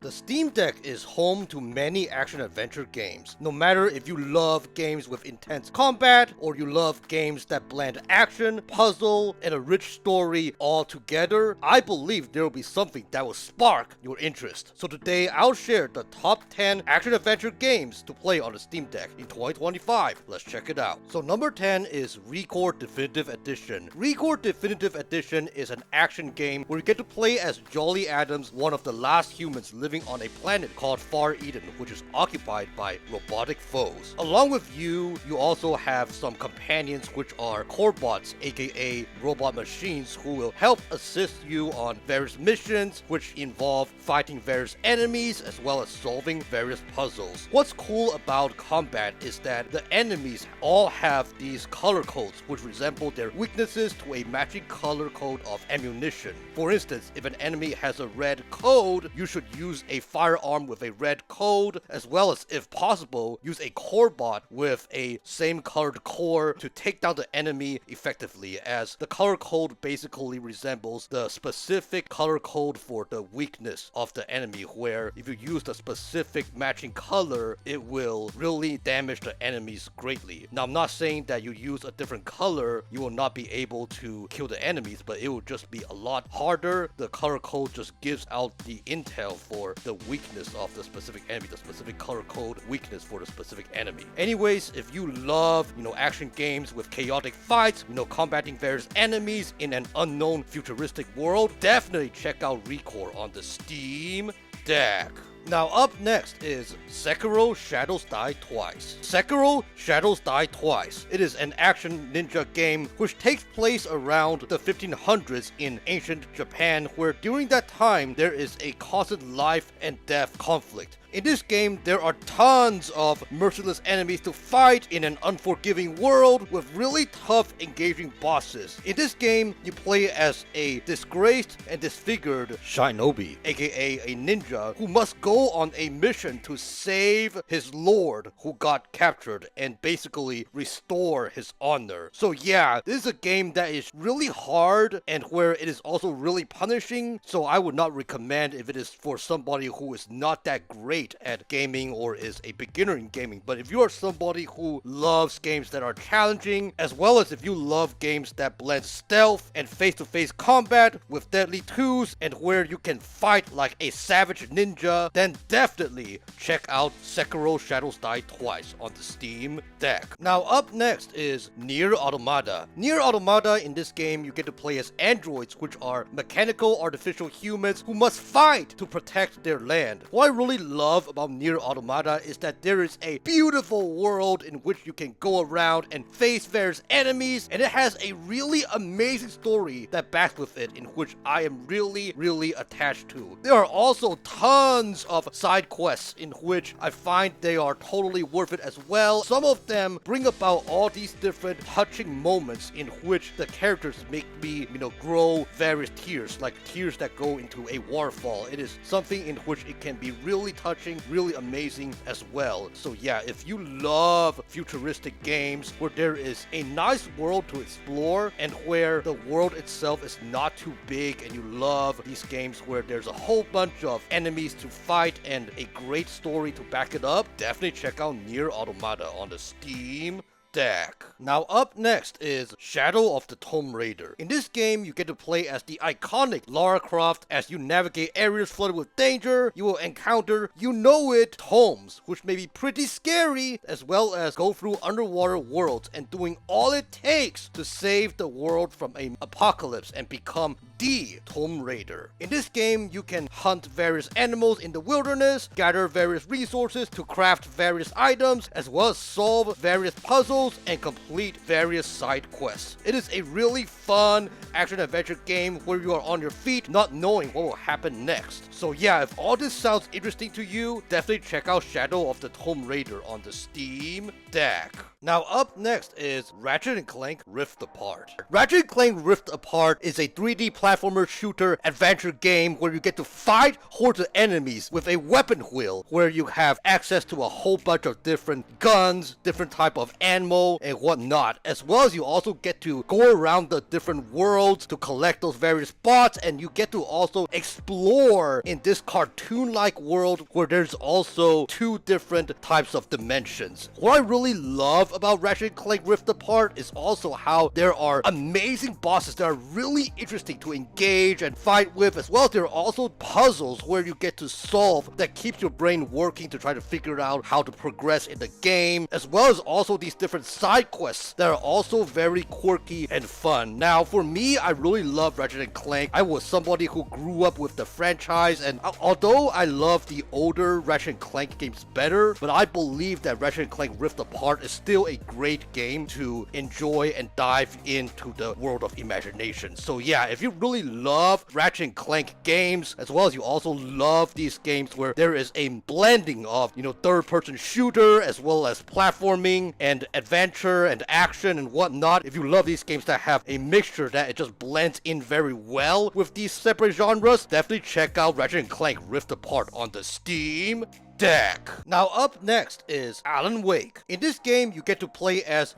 The Steam Deck is home to many action-adventure games. No matter if you love games with intense combat, or you love games that blend action, puzzle, and a rich story all together, I believe there will be something that will spark your interest. So today, I'll share the top 10 action-adventure games to play on the Steam Deck in 2025. Let's check it out. So number 10 is ReCore Definitive Edition. ReCore Definitive Edition is an action game where you get to play as Jolly Adams, one of the last humans living on a planet called Far Eden, which is occupied by robotic foes. Along with you also have some companions, which are core bots, aka robot machines, who will help assist you on various missions, which involve fighting various enemies as well as solving various puzzles. What's cool about combat is that the enemies all have these color codes which resemble their weaknesses to a matching color code of ammunition. For instance, if an enemy has a red code, you should use a firearm with a red code, as well as, if possible, use a core bot with a same colored core to take down the enemy effectively, as the color code basically resembles the specific color code for the weakness of the enemy, where if you use the specific matching color, it will really damage the enemies greatly. Now, I'm not saying that you use a different color, you will not be able to kill the enemies, but it will just be a lot harder. The color code just gives out the intel for the weakness of the specific enemy, the specific color code weakness for the specific enemy. Anyways, if you love, action games with chaotic fights, combating various enemies in an unknown futuristic world, definitely check out ReCore on the Steam Deck. Now up next is Sekiro Shadows Die Twice. Sekiro Shadows Die Twice. It is an action ninja game which takes place around the 1500s in ancient Japan, where during that time there is a constant life and death conflict. In this game, there are tons of merciless enemies to fight in an unforgiving world with really tough, engaging bosses. In this game, you play as a disgraced and disfigured shinobi, aka a ninja, who must go on a mission to save his lord who got captured and basically restore his honor. So yeah, this is a game that is really hard and where it is also really punishing, so I would not recommend if it is for somebody who is not that great at gaming or is a beginner in gaming. But if you are somebody who loves games that are challenging, as well as if you love games that blend stealth and face-to-face combat with deadly tools and where you can fight like a savage ninja, then definitely check out Sekiro Shadows Die Twice on the Steam Deck. Now up next is Nier Automata. Nier Automata, in this game you get to play as androids, which are mechanical artificial humans who must fight to protect their land. What I really love about Nier Automata is that there is a beautiful world in which you can go around and face various enemies, and it has a really amazing story that backs with it, in which I am really attached to. There are also tons of side quests in which I find they are totally worth it as well. Some of them bring about all these different touching moments in which the characters make me, grow various tears, like tears that go into a waterfall. It is something in which it can be really touching, really amazing as well. So yeah, if you love futuristic games where there is a nice world to explore and where the world itself is not too big, and you love these games where there's a whole bunch of enemies to fight and a great story to back it up, definitely check out Nier Automata on the Steam Deck. Now up next is Shadow of the Tomb Raider. In this game, you get to play as the iconic Lara Croft. As you navigate areas flooded with danger, you will encounter, tombs, which may be pretty scary, as well as go through underwater worlds and doing all it takes to save the world from an apocalypse and become the Tomb Raider. In this game, you can hunt various animals in the wilderness, gather various resources to craft various items, as well as solve various puzzles and complete various side quests. It is a really fun action-adventure game where you are on your feet, not knowing what will happen next. So yeah, if all this sounds interesting to you, definitely check out Shadow of the Tomb Raider on the Steam Deck. Now up next is Ratchet & Clank Rift Apart. Ratchet & Clank Rift Apart is a 3D platformer shooter adventure game where you get to fight hordes of enemies with a weapon wheel, where you have access to a whole bunch of different guns, different type of ammo, ammo and whatnot, as well as you also get to go around the different worlds to collect those various bots, and you get to also explore in this cartoon-like world where there's also 2 different types of dimensions. What I really love about Ratchet & Clank Rift Apart is also how there are amazing bosses that are really interesting to engage and fight with, as well as there are also puzzles where you get to solve that keeps your brain working to try to figure out how to progress in the game, as well as also these different side quests that are also very quirky and fun. Now, for me, I really love Ratchet & Clank. I was somebody who grew up with the franchise, and although I love the older Ratchet & Clank games better, but I believe that Ratchet & Clank Rift Apart is still a great game to enjoy and dive into the world of imagination. So yeah, if you really love Ratchet & Clank games, as well as you also love these games where there is a blending of, third-person shooter, as well as platforming and adventure and action and whatnot, if you love these games that have a mixture that it just blends in very well with these separate genres, definitely check out Ratchet & Clank Rift Apart on the Steam Deck. Now up next is Alan Wake. In this game, you get to play as,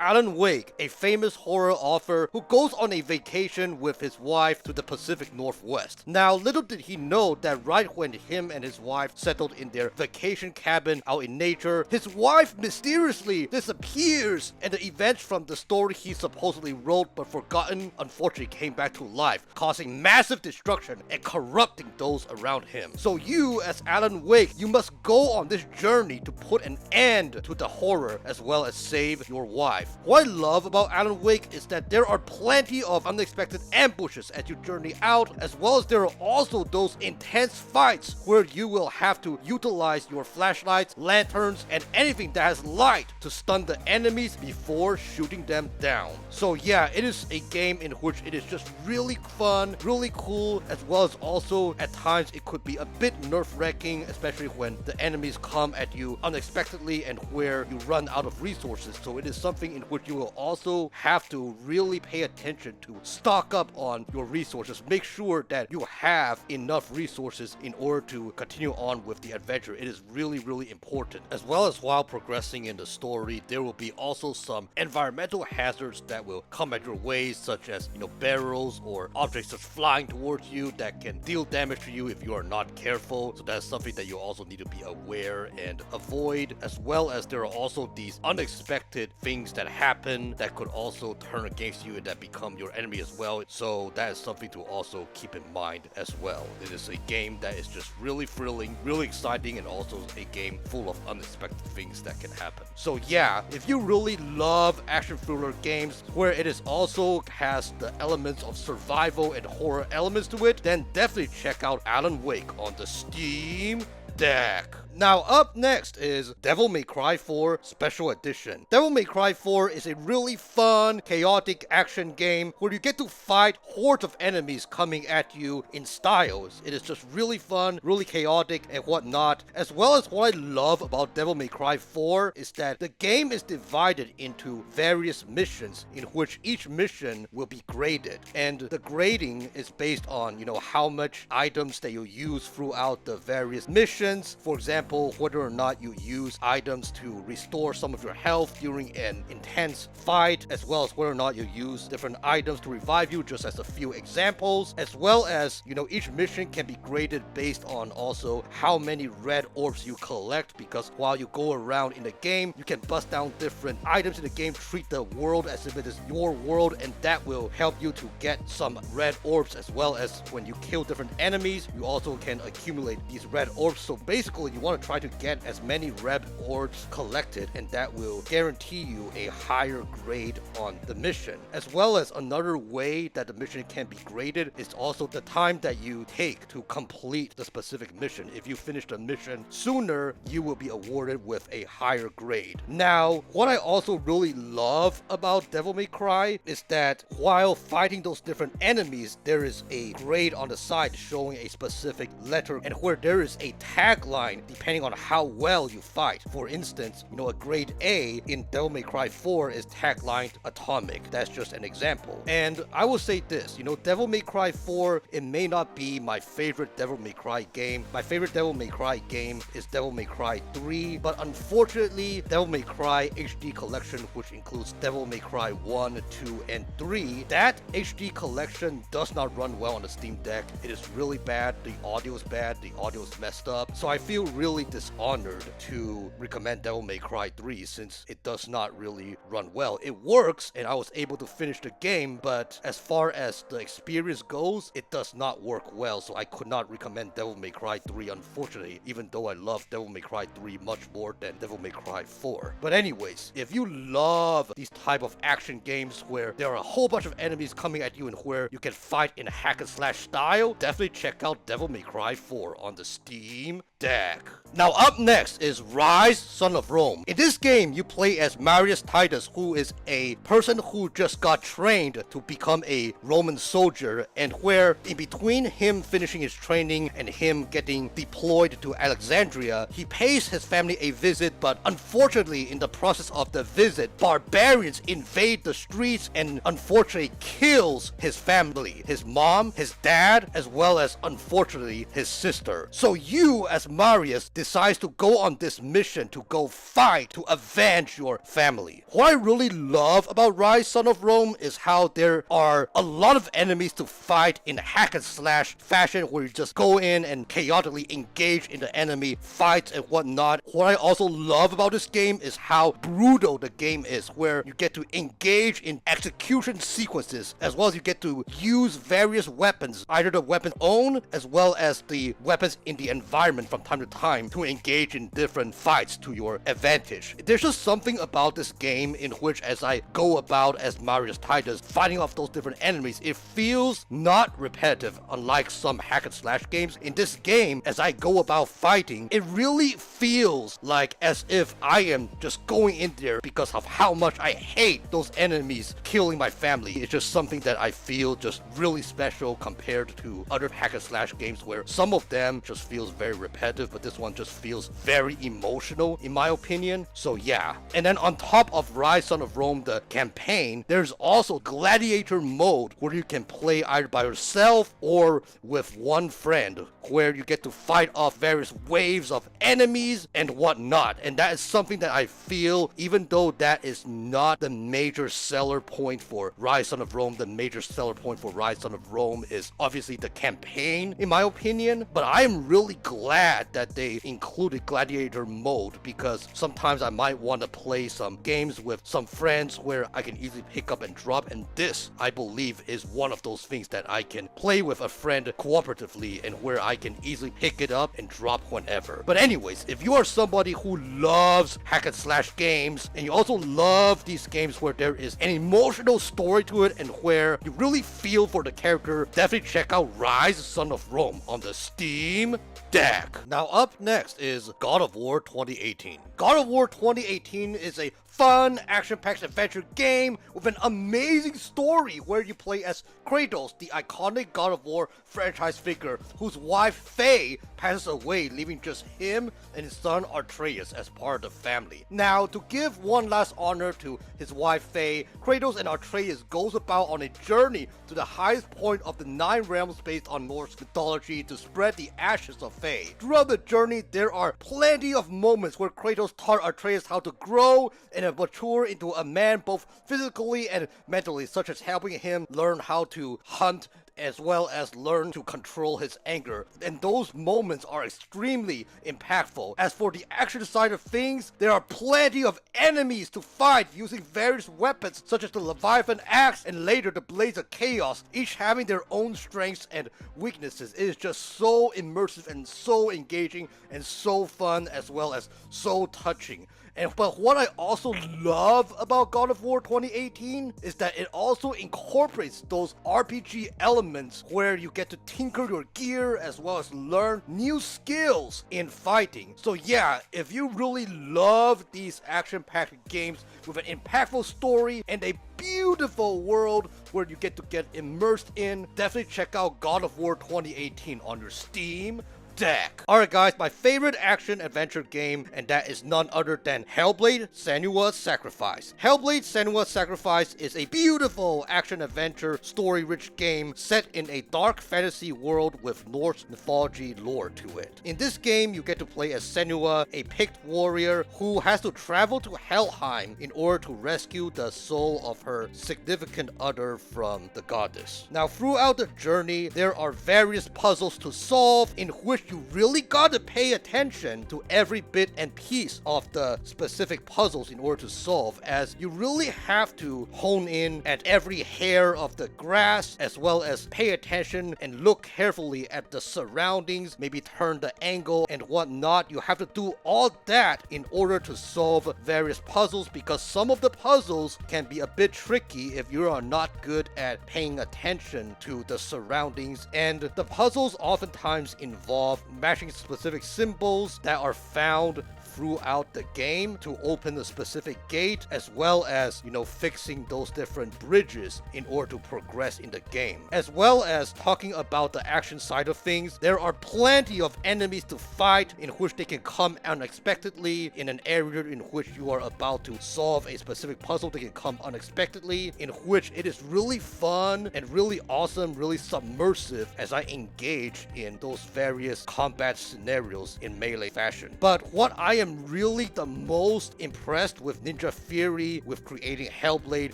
Alan Wake, a famous horror author who goes on a vacation with his wife to the Pacific Northwest. Now, little did he know that right when him and his wife settled in their vacation cabin out in nature, his wife mysteriously disappears, and the events from the story he supposedly wrote but forgotten unfortunately came back to life, causing massive destruction and corrupting those around him. So you, as Alan Wake, you must go on this journey to put an end to the horror as well as save your wife. What I love about Alan Wake is that there are plenty of unexpected ambushes as you journey out, as well as there are also those intense fights where you will have to utilize your flashlights, lanterns, and anything that has light to stun the enemies before shooting them down. So yeah, it is a game in which it is just really fun, really cool, as well as also at times it could be a bit nerve-wracking, especially when the enemies come at you unexpectedly and where you run out of resources. So it is something in which you will also have to really pay attention to stock up on your resources. Make sure that you have enough resources in order to continue on with the adventure. It is really, really important. As well as while progressing in the story, there will be also some environmental hazards that will come at your way, such as, barrels or objects just flying towards you that can deal damage to you if you are not careful. So that's something that you also need to be aware and avoid, as well as there are also these unexpected things that happen that could also turn against you and that become your enemy as well. So that is something to also keep in mind as well. It is a game that is just really thrilling, really exciting, and also a game full of unexpected things that can happen. So yeah, if you really love action thriller games where it is also has the elements of survival and horror elements to it, then definitely check out Alan Wake on the Steam Deck. Now up next is Devil May Cry 4 Special Edition. Devil May Cry 4 is a really fun, chaotic action game where you get to fight hordes of enemies coming at you in styles. It is just really fun, really chaotic and whatnot. As well as what I love about Devil May Cry 4 is that the game is divided into various missions in which each mission will be graded. And the grading is based on, how much items that you use throughout the various missions. For example, whether or not you use items to restore some of your health during an intense fight, as well as whether or not you use different items to revive you, just as a few examples, as well as, each mission can be graded based on also how many red orbs you collect, because while you go around in the game, you can bust down different items in the game, treat the world as if it is your world, and that will help you to get some red orbs, as well as when you kill different enemies, you also can accumulate these red orbs. So basically, you want to try to get as many red orbs collected, and that will guarantee you a higher grade on the mission. As well as another way that the mission can be graded is also the time that you take to complete the specific mission. If you finish the mission sooner, you will be awarded with a higher grade. Now, what I also really love about Devil May Cry is that while fighting those different enemies, there is a grade on the side showing a specific letter, and where there is a tab tagline depending on how well you fight. For instance, a grade A in Devil May Cry 4 is taglined Atomic. That's just an example. And I will say this, Devil May Cry 4, it may not be my favorite Devil May Cry game. My favorite Devil May Cry game is Devil May Cry 3, but unfortunately, Devil May Cry HD Collection, which includes Devil May Cry 1, 2, and 3, that HD collection does not run well on the Steam Deck. It is really bad. The audio is bad. The audio is messed up. So I feel really dishonored to recommend Devil May Cry 3 since it does not really run well. It works, and I was able to finish the game, but as far as the experience goes, it does not work well, so I could not recommend Devil May Cry 3, unfortunately, even though I love Devil May Cry 3 much more than Devil May Cry 4. But anyways, if you love these type of action games where there are a whole bunch of enemies coming at you and where you can fight in a hack and slash style, definitely check out Devil May Cry 4 on the Steam Deck. Now up next is Ryse, Son of Rome. In this game, you play as Marius Titus, who is a person who just got trained to become a Roman soldier, and where in between him finishing his training and him getting deployed to Alexandria, he pays his family a visit, but unfortunately in the process of the visit, barbarians invade the streets and unfortunately kills his family, his mom, his dad, as well as unfortunately his sister. So you as Marius decides to go on this mission to go fight to avenge your family. What I really love about Ryse, Son of Rome is how there are a lot of enemies to fight in hack and slash fashion where you just go in and chaotically engage in the enemy fights and whatnot. What I also love about this game is how brutal the game is, where you get to engage in execution sequences as well as you get to use various weapons, either the weapon own as well as the weapons in the environment from time to time to engage in different fights to your advantage. There's just something about this game in which as I go about as Marius Titus fighting off those different enemies, it feels not repetitive unlike some hack and slash games. In this game, as I go about fighting, it really feels like as if I am just going in there because of how much I hate those enemies killing my family. It's just something that I feel just really special compared to other hack and slash games where some of them just feels very repetitive, but this one just feels very emotional in my opinion. So yeah. And then on top of Ryse, Son of Rome, the campaign, there's also gladiator mode where you can play either by yourself or with one friend, where you get to fight off various waves of enemies and whatnot. And that is something that I feel, even though that is not the major seller point for Ryse, Son of Rome, the major seller point for Ryse, Son of Rome is obviously the campaign in my opinion, but I am really glad that they included gladiator mode, because sometimes I might want to play some games with some friends where I can easily pick up and drop, and this I believe is one of those things that I can play with a friend cooperatively and where I can easily pick it up and drop whenever. But anyways, if you are somebody who loves hack and slash games and you also love these games where there is an emotional story to it and where you really feel for the character, definitely check out Ryse, Son of Rome on the Steam Deck. Now up next is God of War 2018. God of War 2018 is a fun, action-packed adventure game with an amazing story where you play as Kratos, the iconic God of War franchise figure whose wife Faye passes away, leaving just him and his son Atreus as part of the family. Now, to give one last honor to his wife Faye, Kratos and Atreus goes about on a journey to the highest point of the 9 realms based on Norse mythology to spread the ashes of Faye. Throughout the journey, there are plenty of moments where Kratos taught Atreus how to grow and mature into a man both physically and mentally, such as helping him learn how to hunt as well as learn to control his anger, and those moments are extremely impactful. As for the action side of things, there are plenty of enemies to fight using various weapons such as the Leviathan Axe and later the Blades of Chaos, each having their own strengths and weaknesses. It is just so immersive and so engaging and so fun as well as so touching. But what I also love about God of War 2018 is that it also incorporates those RPG elements where you get to tinker your gear as well as learn new skills in fighting. So yeah, if you really love these action-packed games with an impactful story and a beautiful world where you get immersed in, definitely check out God of War 2018 on your Steam deck. Alright guys, my favorite action-adventure game, and that is none other than Hellblade: Senua's Sacrifice. Hellblade: Senua's Sacrifice is a beautiful action-adventure, story-rich game set in a dark fantasy world with Norse mythology lore to it. In this game, you get to play as Senua, a picked warrior who has to travel to Helheim in order to rescue the soul of her significant other from the goddess. Now, throughout the journey, there are various puzzles to solve in which you really gotta pay attention to every bit and piece of the specific puzzles in order to solve, as you really have to hone in at every hair of the grass, as well as pay attention and look carefully at the surroundings, maybe turn the angle and whatnot. You have to do all that in order to solve various puzzles, because some of the puzzles can be a bit tricky if you are not good at paying attention to the surroundings, and the puzzles oftentimes involve matching specific symbols that are found throughout the game to open a specific gate, as well as, fixing those different bridges in order to progress in the game. As well as talking about the action side of things, there are plenty of enemies to fight in which they can come unexpectedly in an area in which you are about to solve a specific puzzle. They can come unexpectedly, in which it is really fun and really awesome, really submersive as I engage in those various combat scenarios in melee fashion. But what I am really the most impressed with Ninja Theory with creating Hellblade: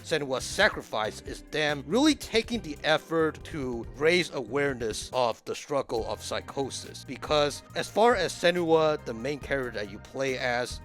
Senua's Sacrifice is them really taking the effort to raise awareness of the struggle of psychosis. Because as far as Senua, the main character that you play as,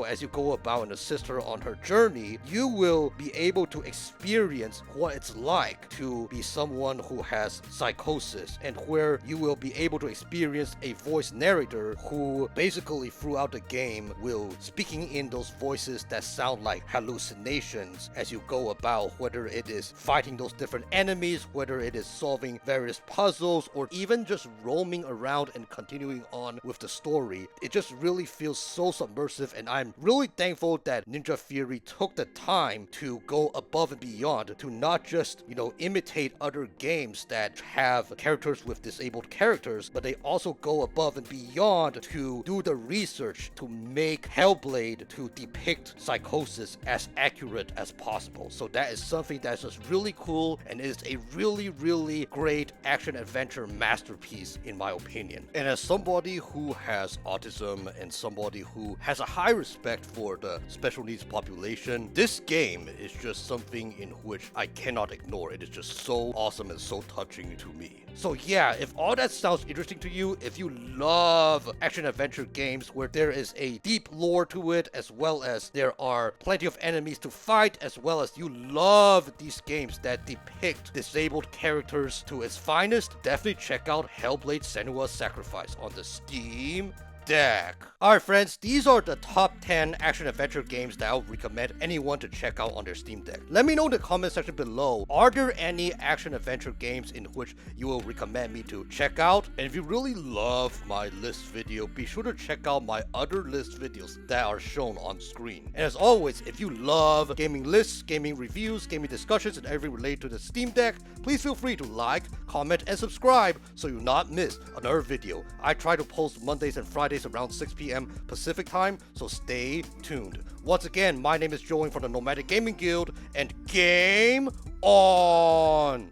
as you go about and assist her on her journey, you will be able to experience what it's like to be someone who has psychosis, and where you will be able to experience a voice narrator who basically throughout the game will speaking in those voices that sound like hallucinations as you go about, whether it is fighting those different enemies, whether it is solving various puzzles, or even just roaming around and continuing on with the story. It just really feels so submersive, and I'm really thankful that Ninja Theory took the time to go above and beyond to not just, imitate other games that have characters with disabled characters, but they also go above and beyond to do the research to make Hellblade to depict psychosis as accurate as possible. So that is something that's just really cool, and is a really, really great action-adventure masterpiece in my opinion. And as somebody who has autism and somebody who has a high respect for the special needs population, this game is just something in which I cannot ignore. It is just so awesome and so touching to me. So yeah, if all that sounds interesting to you, if you love action-adventure games where there is a deep lore to it, as well as there are plenty of enemies to fight, as well as you love these games that depict disabled characters to its finest, definitely check out Hellblade: Senua's Sacrifice on the Steam Deck. Alright friends, these are the top 10 action-adventure games that I would recommend anyone to check out on their Steam Deck. Let me know in the comment section below, are there any action-adventure games in which you will recommend me to check out? And if you really love my list video, be sure to check out my other list videos that are shown on screen. And as always, if you love gaming lists, gaming reviews, gaming discussions, and everything related to the Steam Deck, please feel free to like, comment, and subscribe so you'll not miss another video. I try to post Mondays and Fridays around 6 p.m. Pacific time, so stay tuned. Once again, my name is Joey from the Nomadic Gaming Guild, and game on!